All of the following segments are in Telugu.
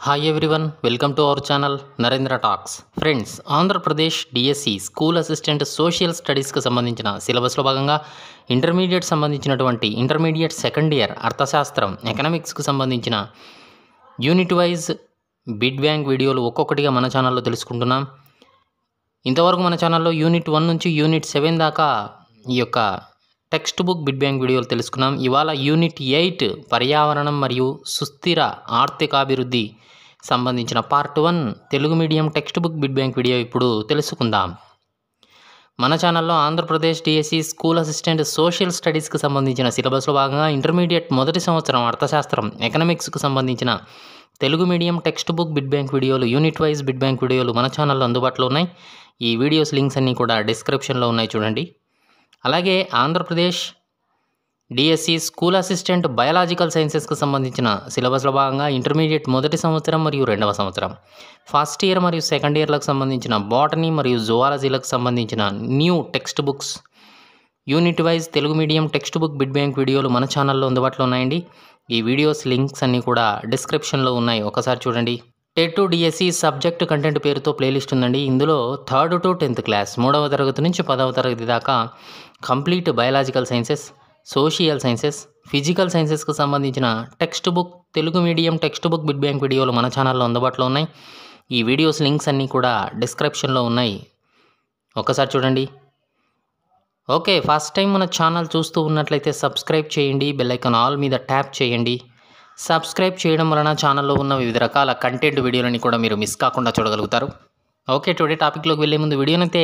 Hi everyone, welcome to our channel Narendra talks. Friends, Andhra Pradesh DSC school assistant social స్టడీస్కి సంబంధించిన సిలబస్లో భాగంగా ఇంటర్మీడియట్ సంబంధించినటువంటి ఇంటర్మీడియట్ సెకండ్ ఇయర్ అర్థశాస్త్రం ఎకనామిక్స్కి సంబంధించిన యూనిట్ వైజ్ బిడ్ బ్యాంక్ వీడియోలు ఒక్కొక్కటిగా మన ఛానల్లో తెలుసుకుంటున్నాం. ఇంతవరకు మన ఛానల్లో యూనిట్ 1 నుంచి యూనిట్ 7 దాకా ఈ యొక్క టెక్స్ట్ బుక్ బిడ్ బ్యాంక్ వీడియోలు తెలుసుకున్నాం. ఇవాళ యూనిట్ 8 పర్యావరణం మరియు సుస్థిర ఆర్థికాభివృద్ధి సంబంధించిన part 1 Telugu medium text book bit bank video ఇప్పుడు తెలుసుకుందాం. మన ఛానల్లో Andhra Pradesh DSC school assistant social స్టడీస్కి సంబంధించిన సిలబస్లో భాగంగా ఇంటర్మీడియట్ మొదటి సంవత్సరం అర్థశాస్త్రం ఎకనామిక్స్కి సంబంధించిన Telugu medium text book bit bank వీడియోలు యూనిట్ వైజ్ బిడ్ బ్యాంక్ వీడియోలు మన ఛానల్లో అందుబాటులో ఉన్నాయి. ఈ వీడియోస్ లింక్స్ అన్నీ కూడా డిస్క్రిప్షన్లో ఉన్నాయి, చూడండి. అలాగే Andhra Pradesh DSC school assistant biological సైన్సెస్కి సంబంధించిన సిలబస్లో భాగంగా ఇంటర్మీడియట్ మొదటి సంవత్సరం మరియు రెండవ సంవత్సరం ఫస్ట్ ఇయర్ మరియు సెకండ్ ఇయర్లకు సంబంధించిన బాటనీ మరియు జువాలజీలకు సంబంధించిన new text books unit wise Telugu medium text book bit bank వీడియోలు మన ఛానల్లో అందుబాటులో ఉన్నాయండి. ఈ వీడియోస్ లింక్స్ అన్నీ కూడా డిస్క్రిప్షన్లో ఉన్నాయి, ఒకసారి చూడండి. టెట్ డిఎస్సి సబ్జెక్ట్ కంటెంట్ పేరుతో ప్లేలిస్ట్ ఉందండి. ఇందులో 3rd to 10th క్లాస్ 3వ తరగతి నుంచి 10వ తరగతి దాకా complete biological sciences, social sciences, physical సైన్సెస్కి సంబంధించిన text book Telugu medium text book bit bank వీడియోలు మన ఛానల్లో అందుబాటులో ఉన్నాయి. ఈ వీడియోస్ లింక్స్ అన్నీ కూడా డిస్క్రిప్షన్లో ఉన్నాయి, ఒకసారి చూడండి. ఓకే, ఫస్ట్ టైం మన ఛానల్ చూస్తూ ఉన్నట్లయితే సబ్స్క్రైబ్ చేయండి, బెల్ ఐకాన్ ఆల్ మీద ట్యాప్ చేయండి. సబ్స్క్రైబ్ చేయడం వలన ఛానల్లో ఉన్న వివిధ రకాల కంటెంట్ వీడియోలని కూడా మీరు మిస్ కాకుండా చూడగలుగుతారు. ఓకే, టుడే టాపిక్లోకి వెళ్ళే ముందు వీడియోనైతే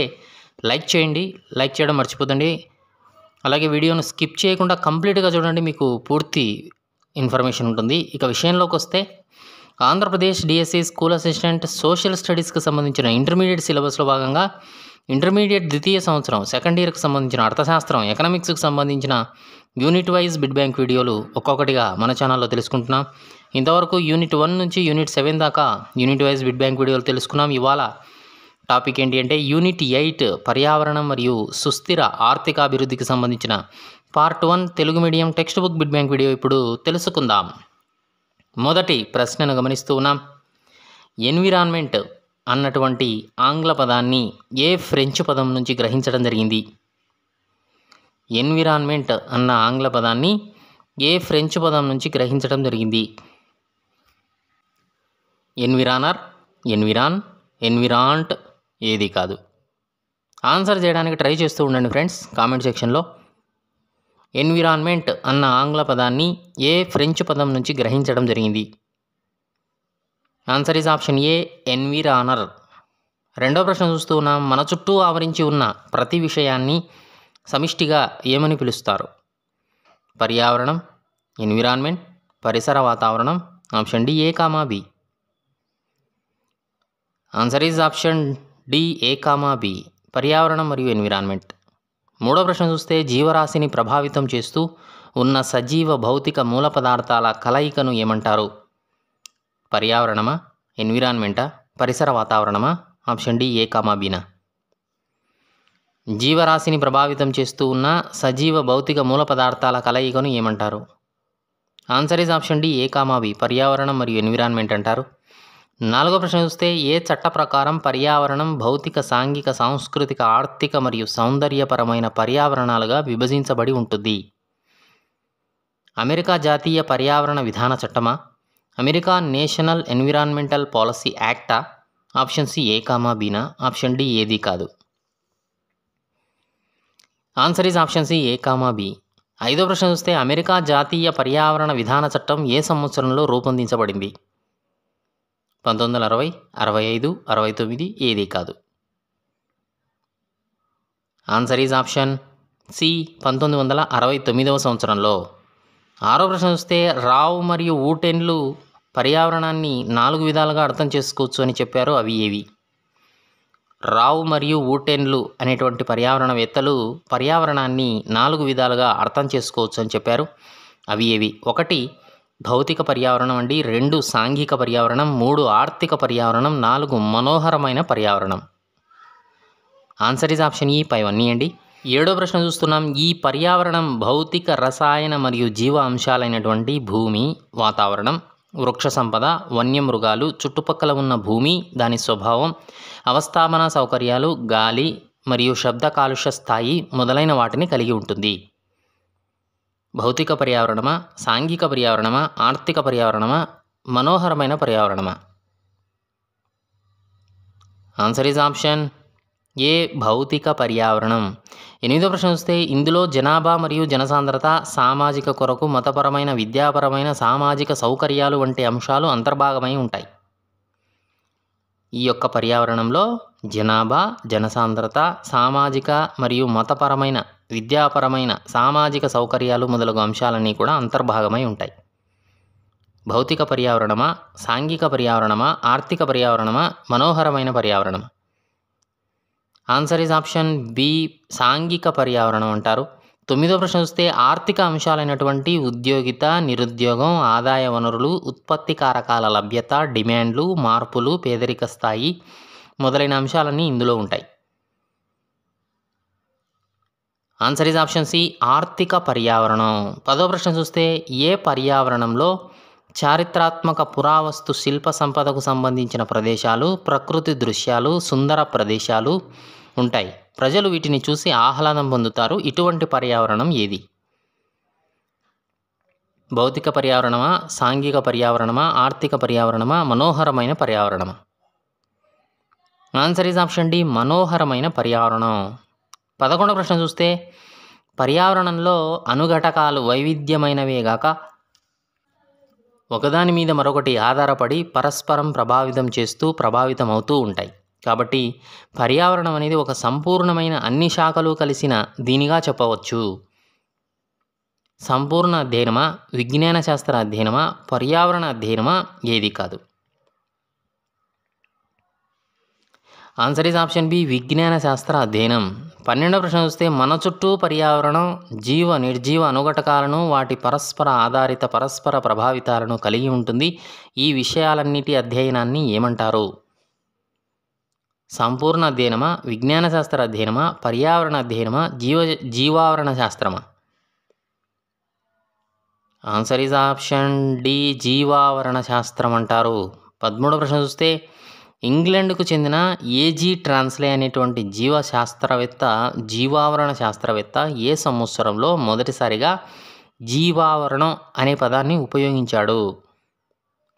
లైక్ చేయండి, లైక్ చేయడం మర్చిపోదండి. అలాగే వీడియోను స్కిప్ చేయకుండా కంప్లీట్గా చూడండి, మీకు పూర్తి ఇన్ఫర్మేషన్ ఉంటుంది. ఇక విషయంలోకి వస్తే Andhra Pradesh DSC school assistant social స్టడీస్కి సంబంధించిన ఇంటర్మీడియట్ సిలబస్లో భాగంగా ఇంటర్మీడియట్ ద్వితీయ సంవత్సరం సెకండ్ ఇయర్కి సంబంధించిన అర్థశాస్త్రం ఎకనామిక్స్కి సంబంధించిన యూనిట్ వైజ్ బిడ్ బ్యాంక్ వీడియోలు ఒక్కొక్కటిగా మన ఛానల్లో తెలుసుకుంటున్నాం. ఇంతవరకు యూనిట్ 1 నుంచి యూనిట్ 7 దాకా యూనిట్ వైజ్ బిడ్ బ్యాంక్ వీడియోలు తెలుసుకున్నాం. ఇవాళ టాపిక్ ఏంటి అంటే యూనిట్ 8 పర్యావరణం మరియు సుస్థిర ఆర్థికాభివృద్ధికి సంబంధించిన part 1 Telugu medium text book bit bank video ఇప్పుడు తెలుసుకుందాం. మొదటి ప్రశ్నను గమనిస్తూ ఉన్నాం. ఎన్విరాన్మెంట్ అన్నటువంటి ఆంగ్ల పదాన్ని ఏ ఫ్రెంచ్ పదం నుంచి గ్రహించడం జరిగింది? ఎన్విరాన్మెంట్ అన్న ఆంగ్ల పదాన్ని ఏ ఫ్రెంచ్ పదం నుంచి గ్రహించడం జరిగింది? ఎన్విరానర్, ఎన్విరాన్, ఎన్విరాంట్, ఏది కాదు. ఆన్సర్ చేయడానికి ట్రై చేస్తూ ఉండండి ఫ్రెండ్స్ కామెంట్ సెక్షన్లో. ఎన్విరాన్మెంట్ అన్న ఆంగ్ల పదాన్ని ఏ ఫ్రెంచ్ పదం నుంచి గ్రహించడం జరిగింది? ఆన్సర్ ఈజ్ ఆప్షన్ ఏ, ఎన్విరానర్. రెండో ప్రశ్న చూస్తూ ఉన్నాం. మన చుట్టూ ఆవరించి ఉన్న ప్రతి విషయాన్ని సమిష్టిగా ఏమని పిలుస్తారు? పర్యావరణం, ఎన్విరాన్మెంట్, పరిసర వాతావరణం. Option D, A comma B. Answer is option D, A comma B, పర్యావరణం మరియు ఎన్విరాన్మెంట్. మూడో ప్రశ్న చూస్తే జీవరాశిని ప్రభావితం చేస్తూ ఉన్న సజీవ భౌతిక మూల పదార్థాల కలయికను ఏమంటారు? పర్యావరణమా, ఎన్విరాన్మెంటా, పరిసర వాతావరణమా? ఆప్షన్ డి, ఏ కామా బినా. జీవరాశిని ప్రభావితం చేస్తూ ఉన్న సజీవ భౌతిక మూల పదార్థాల కలయికను ఏమంటారు? Answer is option D, A comma B, పర్యావరణం మరియు ఎన్విరాన్మెంట్ అంటారు. నాలుగో ప్రశ్న చూస్తే ఏ చట్ట ప్రకారం పర్యావరణం భౌతిక, సాంఘిక, సాంస్కృతిక, ఆర్థిక మరియు సౌందర్యపరమైన పర్యావరణాలుగా విభజించబడి ఉంటుంది? అమెరికా జాతీయ పర్యావరణ విధాన చట్టమా, అమెరికా నేషనల్ ఎన్విరాన్మెంటల్ పాలసీ యాక్టా? ఆప్షన్ సి, ఏ కామా బీనా. ఆప్షన్ డి, ఏది కాదు. Answer is option C, A comma B. ఐదో ప్రశ్న చూస్తే అమెరికా జాతీయ పర్యావరణ విధాన చట్టం ఏ సంవత్సరంలో రూపొందించబడింది? 1960, 65, 69, ఏది కాదు. ఆన్సర్ ఈజ్ ఆప్షన్ సి, 1969వ సంవత్సరంలో. ఆరో ప్రశ్న చూస్తే రావ్ మరియు ఊటెన్లు పర్యావరణాన్ని 4 విధాలుగా అర్థం చేసుకోవచ్చు అని చెప్పారు, అవి ఏవి? రావ్ మరియు ఊటెన్లు అనేటువంటి పర్యావరణవేత్తలు పర్యావరణాన్ని 4 విధాలుగా అర్థం చేసుకోవచ్చు అని చెప్పారు, అవి ఏవి? 1 భౌతిక పర్యావరణం అండి, 2 సాంఘిక పర్యావరణం, 3 ఆర్థిక పర్యావరణం, 4 మనోహరమైన పర్యావరణం. ఆన్సర్ ఈజ్ ఆప్షన్ ఈ, పైవన్నీ అండి. ఏడో ప్రశ్న చూస్తున్నాం. ఈ పర్యావరణం భౌతిక, రసాయన మరియు జీవ అంశాలైనటువంటి భూమి, వాతావరణం, వృక్ష సంపద, వన్యమృగాలు, చుట్టుపక్కల ఉన్న భూమి, దాని స్వభావం, అవస్థాపన సౌకర్యాలు, గాలి మరియు శబ్ద కాలుష్య స్థాయి మొదలైన వాటిని కలిగి ఉంటుంది. భౌతిక పర్యావరణమా, సాంఘిక పర్యావరణమా, ఆర్థిక పర్యావరణమా, మనోహరమైన పర్యావరణమా? ఆన్సర్ ఈజ్ ఆప్షన్ ఏ, భౌతిక పర్యావరణం. 8వ ప్రశ్న చూస్తే ఇందులో జనాభా మరియు జనసాంద్రత, సామాజిక కొరకు, మతపరమైన, విద్యాపరమైన, సామాజిక సౌకర్యాలు వంటి అంశాలు అంతర్భాగమై ఉంటాయి. ఈ యొక్క పర్యావరణంలో జనాభా, జనసాంద్రత, సామాజిక మరియు మతపరమైన, విద్యాపరమైన, సామాజిక సౌకర్యాలు మొదలగు అంశాలన్నీ కూడా అంతర్భాగమై ఉంటాయి. భౌతిక పర్యావరణమా, సాంఘిక పర్యావరణమా, ఆర్థిక పర్యావరణమా, మనోహరమైన పర్యావరణమా? ఆన్సర్ ఈజ్ ఆప్షన్ బి, సాంఘిక పర్యావరణం అంటారు. 9వ ప్రశ్న చూస్తే ఆర్థిక అంశాలైనటువంటి ఉద్యోగిత, నిరుద్యోగం, ఆదాయ వనరులు, ఉత్పత్తి కారకాల లభ్యత, డిమాండ్లు, మార్పులు, పేదరిక స్థాయి మొదలైన అంశాలన్నీ ఇందులో ఉంటాయి. ఆన్సర్ ఈజ్ ఆప్షన్ సి, ఆర్థిక పర్యావరణం. 10వ ప్రశ్న చూస్తే ఏ పర్యావరణంలో చారిత్రాత్మక పురావస్తు శిల్ప సంపదకు సంబంధించిన ప్రదేశాలు, ప్రకృతి దృశ్యాలు, సుందర ప్రదేశాలు ఉంటాయి? ప్రజలు వీటిని చూసి ఆహ్లాదం పొందుతారు. ఇటువంటి పర్యావరణం ఏది? భౌతిక పర్యావరణమా, సాంఘిక పర్యావరణమా, ఆర్థిక పర్యావరణమా, మనోహరమైన పర్యావరణమా? ఆన్సర్ ఈజ్ ఆప్షన్ డి, మనోహరమైన పర్యావరణం. 11వ ప్రశ్న చూస్తే పర్యావరణంలో అనుఘటకాలు వైవిధ్యమైనవేగాక ఒకదాని మీద మరొకటి ఆధారపడి పరస్పరం ప్రభావితం అవుతూ ఉంటాయి. కాబట్టి పర్యావరణం అనేది ఒక సంపూర్ణమైన అన్ని శాఖలు కలిసిన దీనిగా చెప్పవచ్చు. సంపూర్ణ అధ్యయనమా, విజ్ఞాన శాస్త్ర అధ్యయనమా, పర్యావరణ అధ్యయనమా, ఏది కాదు? ఆన్సర్ ఈజ్ ఆప్షన్ బి, విజ్ఞాన శాస్త్ర అధ్యయనం. 12వ ప్రశ్న చూస్తే మన చుట్టూ పర్యావరణం జీవ నిర్జీవ అనుఘటకాలను, వాటి పరస్పర ఆధారిత పరస్పర ప్రభావితాలను కలిగి ఉంటుంది. ఈ విషయాలన్నిటి అధ్యయనాన్ని ఏమంటారు? సంపూర్ణ అధ్యయనమా, విజ్ఞాన శాస్త్ర అధ్యయనమా, పర్యావరణ అధ్యయనమా, జీవావరణ శాస్త్రమా? ఆన్సర్ ఈజ్ ఆప్షన్ డి, జీవావరణ శాస్త్రం అంటారు. 13వ ప్రశ్న చూస్తే ఇంగ్లాండ్కు చెందిన ఏజీ ట్రాన్స్లే అనేటువంటి జీవావరణ శాస్త్రవేత్త ఏ సంవత్సరంలో మొదటిసారిగా జీవావరణం అనే పదాన్ని ఉపయోగించాడు?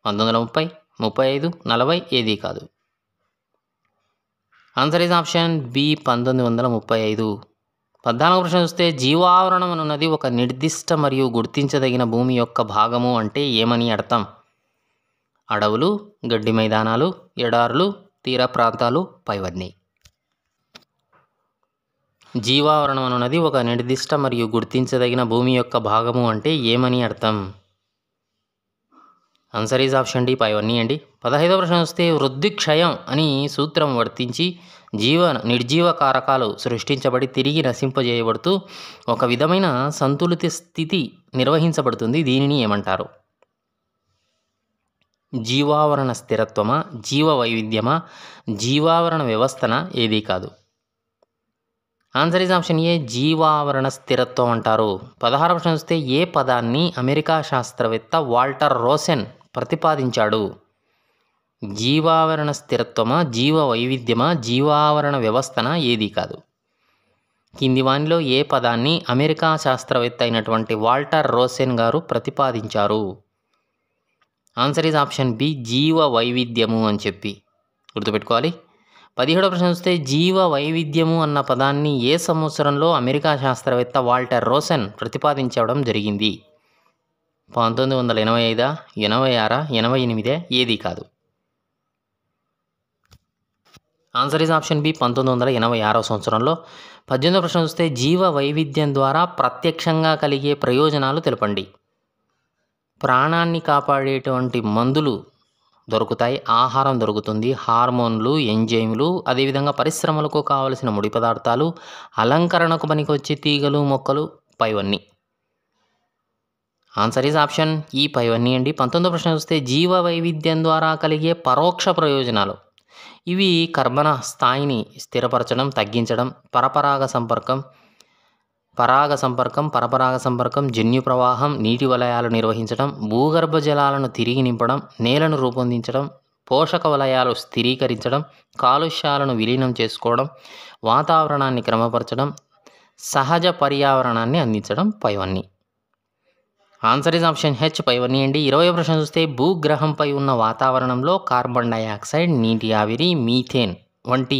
1930, 35, 40, ఏది కాదు? Answer is option B, 1935. 14వ ప్రశ్న చూస్తే జీవావరణం అనున్నది ఒక నిర్దిష్ట మరియు గుర్తించదగిన భూమి యొక్క భాగము అంటే ఏమని అర్థం? అడవులు, గడ్డి మైదానాలు, ఎడారులు, తీర ప్రాంతాలు, పైవన్నీ. జీవావరణం అనున్నది ఒక నిర్దిష్ట మరియు గుర్తించదగిన భూమి యొక్క భాగము అంటే ఏమని అర్థం? ఆన్సర్ ఈజ్ ఆప్షన్ డి, పైవన్నీ అండి. 15వ ప్రశ్న వస్తే వృద్ధి క్షయం అని సూత్రం వర్తించి నిర్జీవ కారకాలు సృష్టించబడి తిరిగి నశింపజేయబడుతూ ఒక విధమైన సంతులిత స్థితి నిర్వహించబడుతుంది. దీనిని ఏమంటారు? జీవావరణ స్థిరత్వమా, జీవ వైవిధ్యమా, జీవావరణ వ్యవస్థన, ఏది కాదు? ఆన్సర్ ఈజ్ ఆప్షన్ ఏ, జీవావరణ స్థిరత్వం అంటారు. 16వ ప్రశ్న చూస్తే ఏ పదాన్ని అమెరికా శాస్త్రవేత్త వాల్టర్ రోసెన్ ప్రతిపాదించాడు? జీవావరణ స్థిరత్వమా, జీవ వైవిధ్యమా, జీవావరణ వ్యవస్థన, ఏది కాదు? కింది వానిలో ఏ పదాన్ని అమెరికా శాస్త్రవేత్త అయినటువంటి వాల్టర్ రోసెన్ గారు ప్రతిపాదించారు? ఆన్సర్ ఈజ్ ఆప్షన్ బి, జీవ వైవిధ్యము అని చెప్పి గుర్తుపెట్టుకోవాలి. 17వ ప్రశ్న చూస్తే జీవ వైవిధ్యము అన్న పదాన్ని ఏ సంవత్సరంలో అమెరికా శాస్త్రవేత్త వాల్టర్ రోసెన్ ప్రతిపాదించడం జరిగింది? 1985, 86, 88, ఏది కాదు? ఆన్సర్ ఈజ్ ఆప్షన్ బి, 1986వ సంవత్సరంలో. 18వ ప్రశ్న చూస్తే జీవ వైవిధ్యం ద్వారా ప్రత్యక్షంగా కలిగే ప్రయోజనాలు తెలపండి. ప్రాణాన్ని కాపాడేటువంటి మందులు దొరుకుతాయి, ఆహారం దొరుకుతుంది, హార్మోన్లు, ఎంజైమ్లు, అదేవిధంగా పరిశ్రమలకు కావలసిన ముడి పదార్థాలు, అలంకరణకు పనికొచ్చే తీగలు, మొక్కలు, పైవన్నీ. ఆన్సర్ ఈజ్ ఆప్షన్ ఈ, పైవన్నీ అండి. 19వ ప్రశ్న చూస్తే జీవ వైవిధ్యం ద్వారా కలిగే పరోక్ష ప్రయోజనాలు. ఇవి కర్బన స్థాయిని స్థిరపరచడం, తగ్గించడం, పరపరాగ సంపర్కం, పరాగ సంపర్కం, పరపరాగ సంపర్కం, జన్యు ప్రవాహం, నీటి వలయాలు నిర్వహించడం, భూగర్భ జలాలను తిరిగి నింపడం, నేలను రూపొందించడం, పోషక వలయాలు స్థిరీకరించడం, కాలుష్యాలను విలీనం చేసుకోవడం, వాతావరణాన్ని క్రమపరచడం, సహజ పర్యావరణాన్ని అందించడం పైవన్నీ. ఆన్సర్ ఇస్ ఆప్షన్ హెచ్ పైవన్నీ అండి. 20వ ప్రశ్న చూస్తే భూగ్రహంపై ఉన్న వాతావరణంలో కార్బన్ డయాక్సైడ్, నీటి ఆవిరి, మీథేన్ వంటి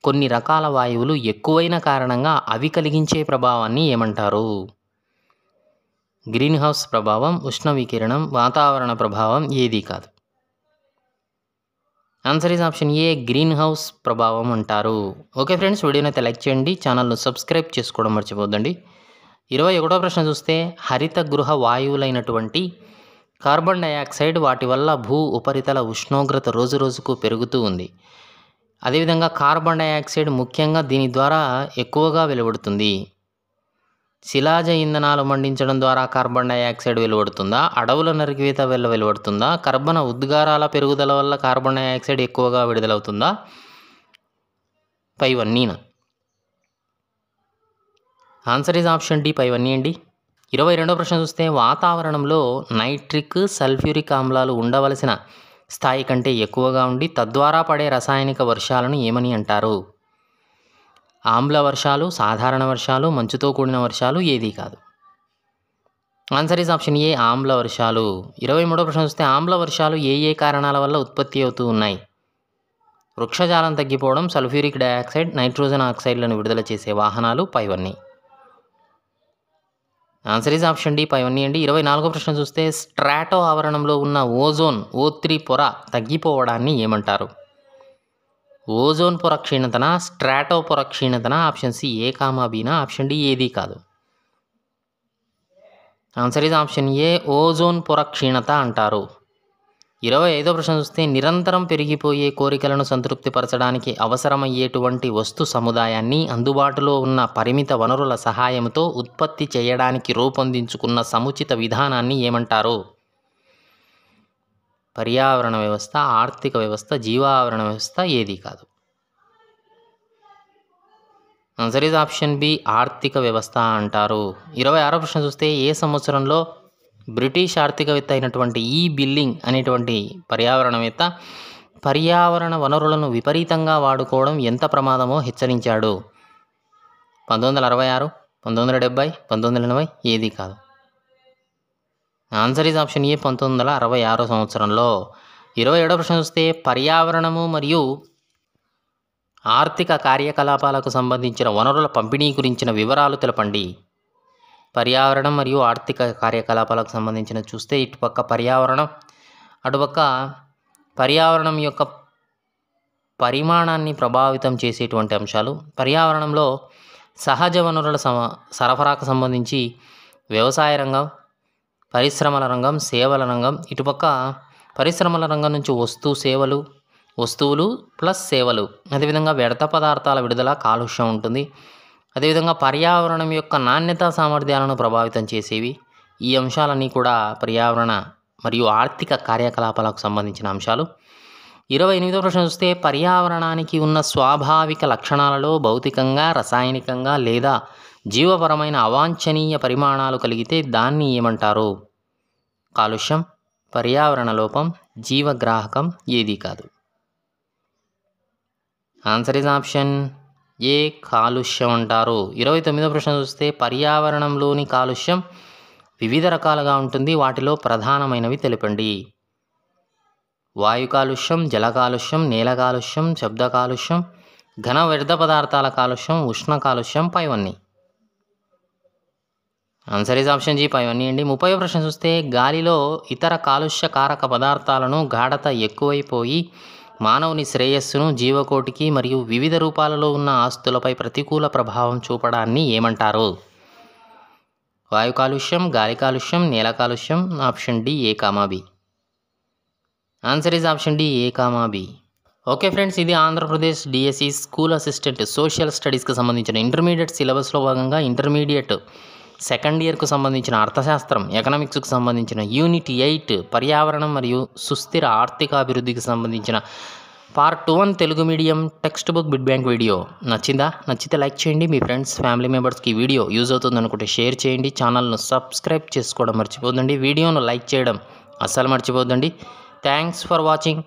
కొన్ని రకాల వాయువులు ఎక్కువైన కారణంగా అవి కలిగించే ప్రభావాన్ని ఏమంటారు? గ్రీన్ హౌస్ ప్రభావం, ఉష్ణ వికిరణం, వాతావరణ ప్రభావం ఏది కాదు. Answer is option A green house ప్రభావం అంటారు. ఓకే ఫ్రెండ్స్, వీడియోని అయితే లైక్ చేయండి, ఛానల్ను సబ్స్క్రైబ్ చేసుకోవడం మర్చిపోద్దండి. 21వ ప్రశ్న చూస్తే హరిత గృహ వాయువులైనటువంటి కార్బన్ డయాక్సైడ్ వాటి వల్ల భూ ఉపరితల ఉష్ణోగ్రత రోజురోజుకు పెరుగుతూ ఉంది. అదేవిధంగా కార్బన్ డయాక్సైడ్ ముఖ్యంగా దీని ద్వారా ఎక్కువగా వెలువడుతుంది. శిలాజ ఇంధనాలు మండించడం ద్వారా కార్బన్ డయాక్సైడ్ వెలువడుతుందా, అడవుల నరికివేత వల్ల వెలువడుతుందా, కర్బన ఉద్గారాల పెరుగుదల వల్ల కార్బన్ డయాక్సైడ్ ఎక్కువగా విడుదలవుతుందా? పైవన్నీనా? ఆన్సర్ ఇస్ ఆప్షన్ డి పైవన్నీ అండి. 22వ ప్రశ్న చూస్తే వాతావరణంలో నైట్రిక్, సల్ఫ్యూరిక్ ఆమ్లాలు ఉండవలసిన స్థాయి కంటే ఎక్కువగా ఉండి తద్వారా పడే రసాయనిక వర్షాలను ఏమని అంటారు? ఆమ్ల వర్షాలు, సాధారణ వర్షాలు, మంచుతో కూడిన వర్షాలు ఏది కాదు. ఆన్సర్ ఇస్ ఆప్షన్ ఏ ఆమ్ల వర్షాలు. 23వ ప్రశ్న చూస్తే ఆమ్ల వర్షాలు ఏ ఏ కారణాల వల్ల ఉత్పత్తి అవుతూ ఉన్నాయి? వృక్షజాలం తగ్గిపోవడం, సల్ఫ్యూరిక్ డయాక్సైడ్, నైట్రోజన్ ఆక్సైడ్లను విడుదల చేసే వాహనాలు పైవన్నీ. ఆన్సర్ ఇస్ ఆప్షన్ డి పైవన్నీ అండి. 24వ ప్రశ్న చూస్తే స్ట్రాటో ఆవరణంలో ఉన్న ఓజోన్ O3 పొర తగ్గిపోవడాన్ని ఏమంటారు? ఓజోన్ పొర క్షీణతన, స్ట్రాటో పొర క్షీణతన, ఆప్షన్ సి ఏ కామా బీనా, ఆప్షన్ డి ఏది కాదు. Answer is option A ozone పొర క్షీణత అంటారు. 25వ ప్రశ్న చూస్తే నిరంతరం పెరిగిపోయే కోరికలను సంతృప్తిపరచడానికి అవసరమయ్యేటువంటి వస్తు సముదాయాన్ని అందుబాటులో ఉన్న పరిమిత వనరుల సహాయంతో ఉత్పత్తి చేయడానికి రూపొందించుకున్న సముచిత విధానాన్ని ఏమంటారు? పర్యావరణ వ్యవస్థ, ఆర్థిక వ్యవస్థ, జీవావరణ వ్యవస్థ ఏది కాదు. ఆన్సర్ ఇస్ ఆప్షన్ బి ఆర్థిక వ్యవస్థ అంటారు. 26వ ప్రశ్న చూస్తే ఏ సంవత్సరంలో బ్రిటిష్ ఆర్థికవేత్త అయినటువంటి ఈ బిల్లింగ్ అనేటువంటి పర్యావరణవేత్త పర్యావరణ వనరులను విపరీతంగా వాడుకోవడం ఎంత ప్రమాదమో హెచ్చరించాడు? 1966, 1970, 1980 ఏది కాదు. ఆన్సర్ ఇస్ ఆప్షన్ ఏ 1966 సంవత్సరంలో. 27వ ప్రశ్న చూస్తే పర్యావరణము మరియు ఆర్థిక కార్యకలాపాలకు సంబంధించిన వనరుల పంపిణీ గురించిన వివరాలు తెలపండి. పర్యావరణం మరియు ఆర్థిక కార్యకలాపాలకు సంబంధించిన చూస్తే ఇటుపక్క పర్యావరణం, అటుపక్క పర్యావరణం యొక్క పరిమాణాన్ని ప్రభావితం చేసేటువంటి అంశాలు. పర్యావరణంలో సహజ వనరుల సరఫరాకు సంబంధించి వ్యవసాయ రంగం, పరిశ్రమల రంగం, సేవల రంగం. ఇటుపక్క పరిశ్రమల రంగం నుంచి వస్తువులు ప్లస్ సేవలు, అదేవిధంగా వ్యర్థ పదార్థాల విడుదల, కాలుష్యం ఉంటుంది. అదేవిధంగా పర్యావరణం యొక్క నాణ్యత సామర్థ్యాలను ప్రభావితం చేసేవి. ఈ అంశాలన్నీ కూడా పర్యావరణ మరియు ఆర్థిక కార్యకలాపాలకు సంబంధించిన అంశాలు. 28వ ప్రశ్న చూస్తే పర్యావరణానికి ఉన్న స్వాభావిక లక్షణాలలో భౌతికంగా, రసాయనికంగా లేదా జీవపరమైన అవాంఛనీయ పరిమాణాలు కలిగితే దాన్ని ఏమంటారు? కాలుష్యం, పర్యావరణ లోపం, జీవగ్రాహకం ఏది కాదు. ఆన్సర్ ఇస్ ఆప్షన్ ఏ కాలుష్యం అంటారు. 29వ ప్రశ్న చూస్తే పర్యావరణంలోని కాలుష్యం వివిధ రకాలుగా ఉంటుంది, వాటిలో ప్రధానమైనవి తెలపండి. వాయు కాలుష్యం, జల కాలుష్యం, నేల కాలుష్యం, శబ్ద కాలుష్యం, ఘన వ్యర్థ పదార్థాల కాలుష్యం, ఉష్ణ కాలుష్యం పైవన్నీ. ఆన్సర్ ఇస్ ఆప్షన్ జీ పైవన్నీ అండి. 30వ ప్రశ్న చూస్తే గాలిలో ఇతర కాలుష్య కారక పదార్థాలను గాఢత ఎక్కువైపోయి మానవుని శ్రేయస్సును, జీవకోటికి మరియు వివిధ రూపాలలో ఉన్న ఆస్తులపై ప్రతికూల ప్రభావం చూపడాన్ని ఏమంటారు? వాయు కాలుష్యం, గాలి కాలుష్యం, నేల కాలుష్యం, option D A comma B. Answer is option D A comma B. Okay friends, ఇది Andhra Pradesh DSC school assistant social స్టడీస్కి సంబంధించిన ఇంటర్మీడియట్ సిలబస్లో భాగంగా ఇంటర్మీడియట్ సెకండ్ ఇయర్కు సంబంధించిన అర్థశాస్త్రం, ఎకనామిక్స్కు సంబంధించిన యూనిట్ 8 పర్యావరణం మరియు సుస్థిర ఆర్థిక అభివృద్ధికి సంబంధించిన part 1 Telugu medium text book bit bank video నచ్చిందా? నచ్చితే లైక్ చేయండి. మీ ఫ్రెండ్స్ ఫ్యామిలీ మెంబర్స్కి ఈ వీడియో యూజ్ అవుతుంది అనుకుంటే షేర్ చేయండి. ఛానల్ను సబ్స్క్రైబ్ చేసుకోవడం మర్చిపోద్దండి. వీడియోను లైక్ చేయడం అస్సలు మర్చిపోద్దండి. Thanks for watching.